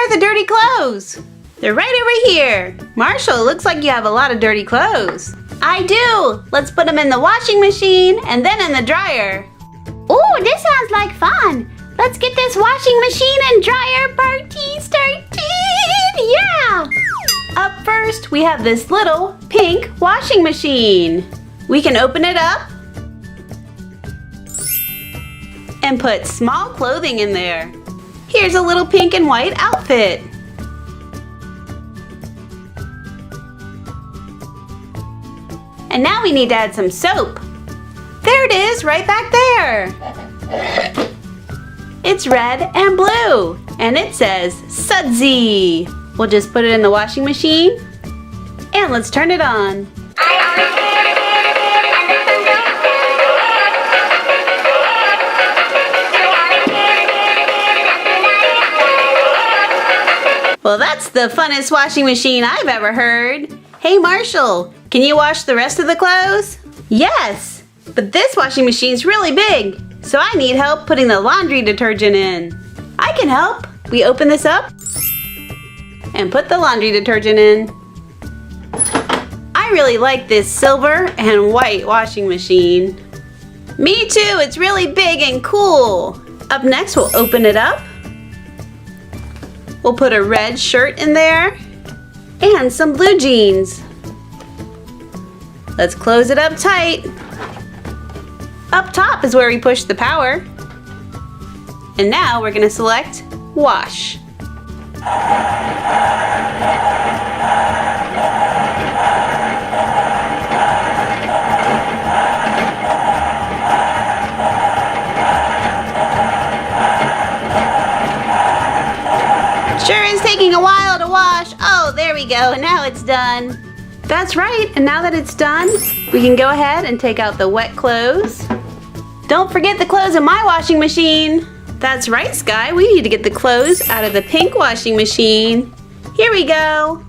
are the dirty clothes? They're right over here. Marshall, looks like you have a lot of dirty clothes. I do. Let's put them in the washing machine and then in the dryer. Ooh, this sounds like fun. Let's get this washing machine and dryer party started. Yeah! Up first, we have this little pink washing machine. We can open it up and put small clothing in there. Here's a little pink and white outfit. And now we need to add some soap. There it is, right back there. It's red and blue, and it says Sudsy. We'll just put it in the washing machine, and let's turn it on. Well, that's the funnest washing machine I've ever heard. Hey Marshall, can you wash the rest of the clothes? Yes, but this washing machine's really big, so I need help putting the laundry detergent in. I can help. We open this up and put the laundry detergent in. I really like this silver and white washing machine. Me too, it's really big and cool. Up next, we'll open it up. We'll put a red shirt in there and some blue jeans. Let's close it up tight. Up top is where we push the power. And now we're going to select wash. Sure is taking a while to wash. Oh, there we go. Now it's done. That's right. And now that it's done, we can go ahead and take out the wet clothes. Don't forget the clothes in my washing machine. That's right, Skye. We need to get the clothes out of the pink washing machine. Here we go.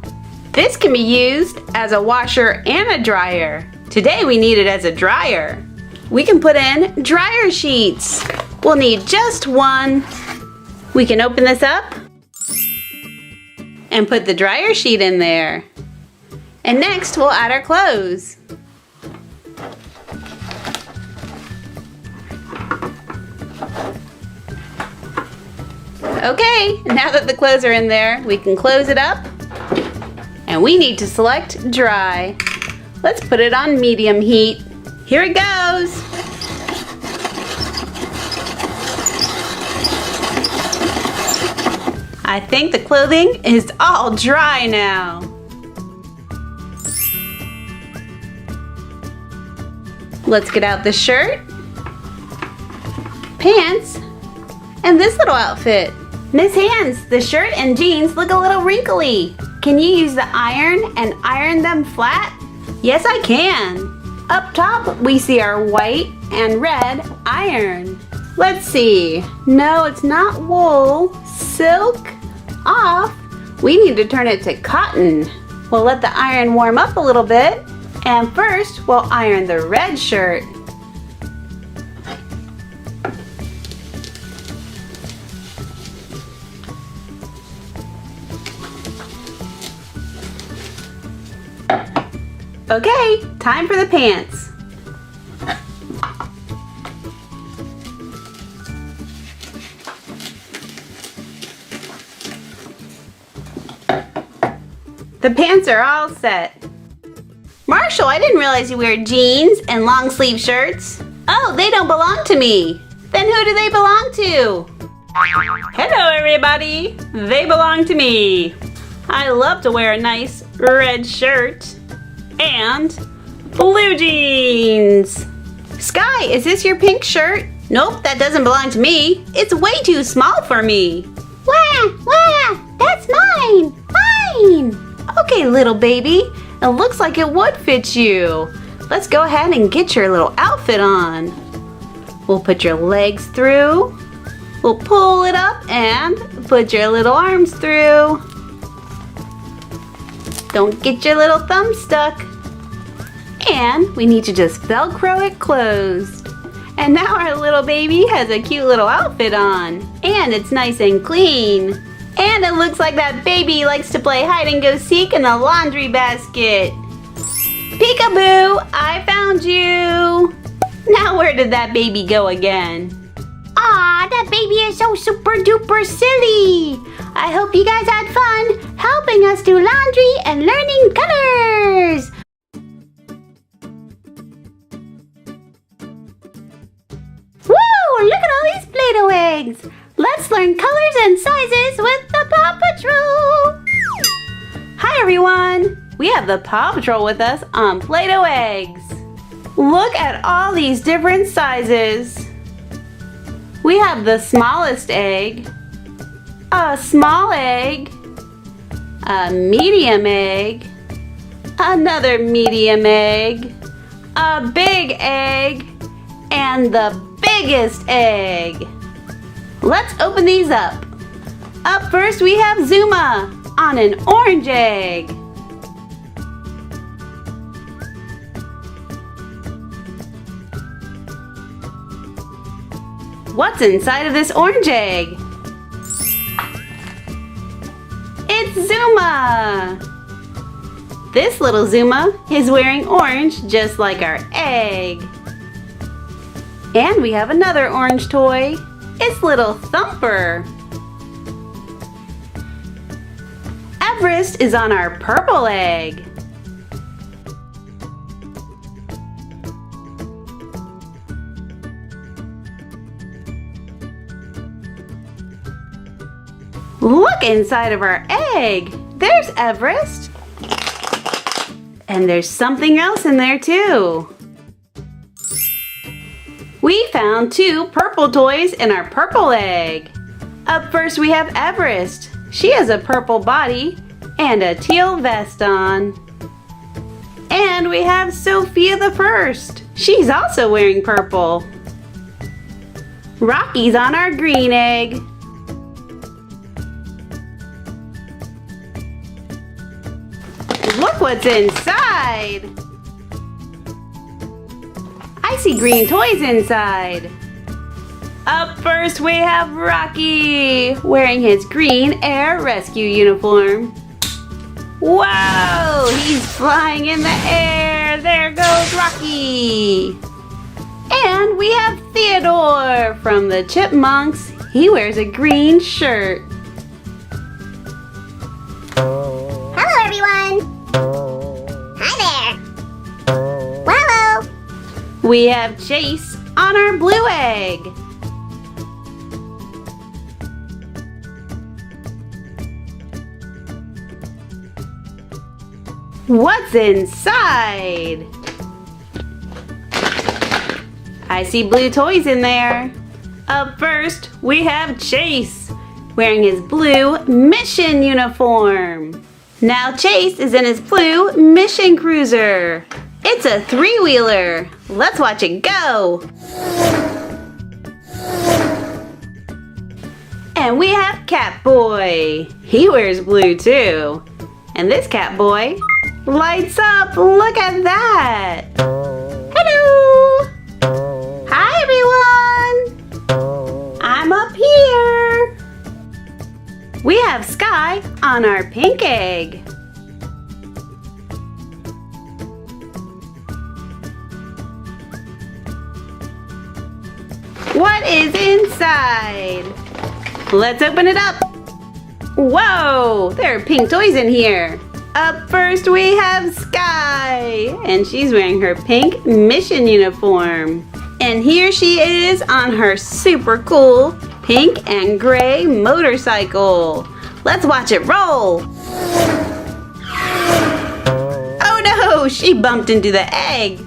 This can be used as a washer and a dryer. Today we need it as a dryer. We can put in dryer sheets. We'll need just one. We can open this up and put the dryer sheet in there. And next we'll add our clothes. Okay, now that the clothes are in there, we can close it up. And we need to select dry. Let's put it on medium heat. Here it goes. I think the clothing is all dry now. Let's get out the shirt, pants, and this little outfit. Miss Hands, the shirt and jeans look a little wrinkly. Can you use the iron and iron them flat? Yes, I can. Up top, we see our white and red iron. Let's see. No, it's not wool. Silk. Off. We need to turn it to cotton. We'll let the iron warm up a little bit. And first, we'll iron the red shirt. Okay, time for the pants. The pants are all set. Marshall, I didn't realize you wear jeans and long sleeve shirts. Oh, they don't belong to me. Then who do they belong to? Hello everybody, they belong to me. I love to wear a nice red shirt and blue jeans. Skye, is this your pink shirt? Nope, that doesn't belong to me. It's way too small for me. Wah, wah, that's mine, mine. Okay, little baby, it looks like it would fit you. Let's go ahead and get your little outfit on. We'll put your legs through. We'll pull it up and put your little arms through. Don't get your little thumb stuck. And we need to just Velcro it closed. And now our little baby has a cute little outfit on. And it's nice and clean. And it looks like that baby likes to play hide and go seek in the laundry basket. Peekaboo, I found you. Now where did that baby go again? Aw, that baby is so super duper silly. I hope you guys had fun helping us do laundry and learning colors. Woo, look at all these Play-Doh eggs. Let's learn colors and sizes with the PAW Patrol. Hi everyone. We have the PAW Patrol with us on Play-Doh eggs. Look at all these different sizes. We have the smallest egg, a small egg, a medium egg, another medium egg, a big egg, and the biggest egg. Let's open these up. Up first we have Zuma on an orange egg. What's inside of this orange egg? It's Zuma! This little Zuma is wearing orange just like our egg. And we have another orange toy. It's little Thumper. Everest is on our purple egg. Look inside of our egg. There's Everest. And there's something else in there too. We found 2 purple toys in our purple egg. Up first we have Everest. She has a purple body and a teal vest on. And we have Sophia the First. She's also wearing purple. Rocky's on our green egg. Look what's inside! I see green toys inside. Up first we have Rocky wearing his green air rescue uniform. Whoa! He's flying in the air! There goes Rocky! And we have Theodore from the Chipmunks. He wears a green shirt. Hello, everyone. Hi there. Hello. We have Chase on our blue egg. What's inside? I see blue toys in there. Up first, we have Chase wearing his blue mission uniform. Now Chase is in his blue mission cruiser. It's a 3-wheeler. Let's watch it go. And we have Catboy. He wears blue too. And this Catboy lights up. Look at that. Hello. Hi everyone. I'm up here. We have Skye on our pink egg. What is inside? Let's open it up. Whoa, there are pink toys in here. Up first we have Skye, and she's wearing her pink mission uniform. And here she is on her super cool pink and gray motorcycle. Let's watch it roll. Oh no, she bumped into the egg.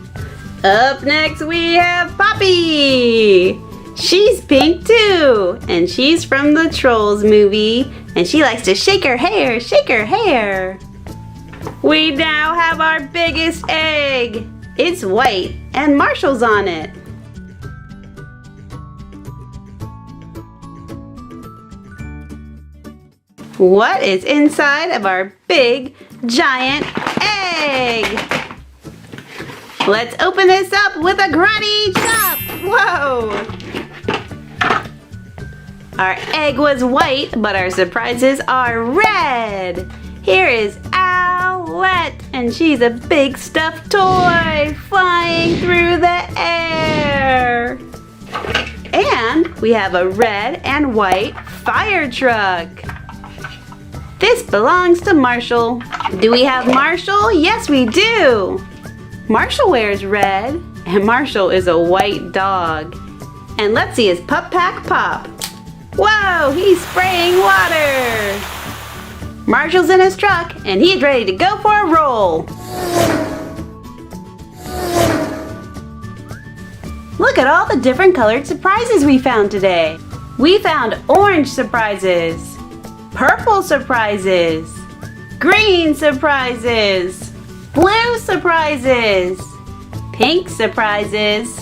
Up next we have Poppy. She's pink too, and she's from the Trolls movie, and she likes to shake her hair, shake her hair. We now have our biggest egg. It's white, and Marshall's on it. What is inside of our big, giant egg? Let's open this up with a karate chop. Whoa! Our egg was white, but our surprises are red. Here is Owlette, and she's a big stuffed toy flying through the air. And we have a red and white fire truck. This belongs to Marshall. Do we have Marshall? Yes, we do. Marshall wears red, and Marshall is a white dog. And let's see his pup pack pop. Whoa, he's spraying water. Marshall's in his truck, and he's ready to go for a roll. Look at all the different colored surprises we found today. We found orange surprises, purple surprises, green surprises, blue surprises, pink surprises,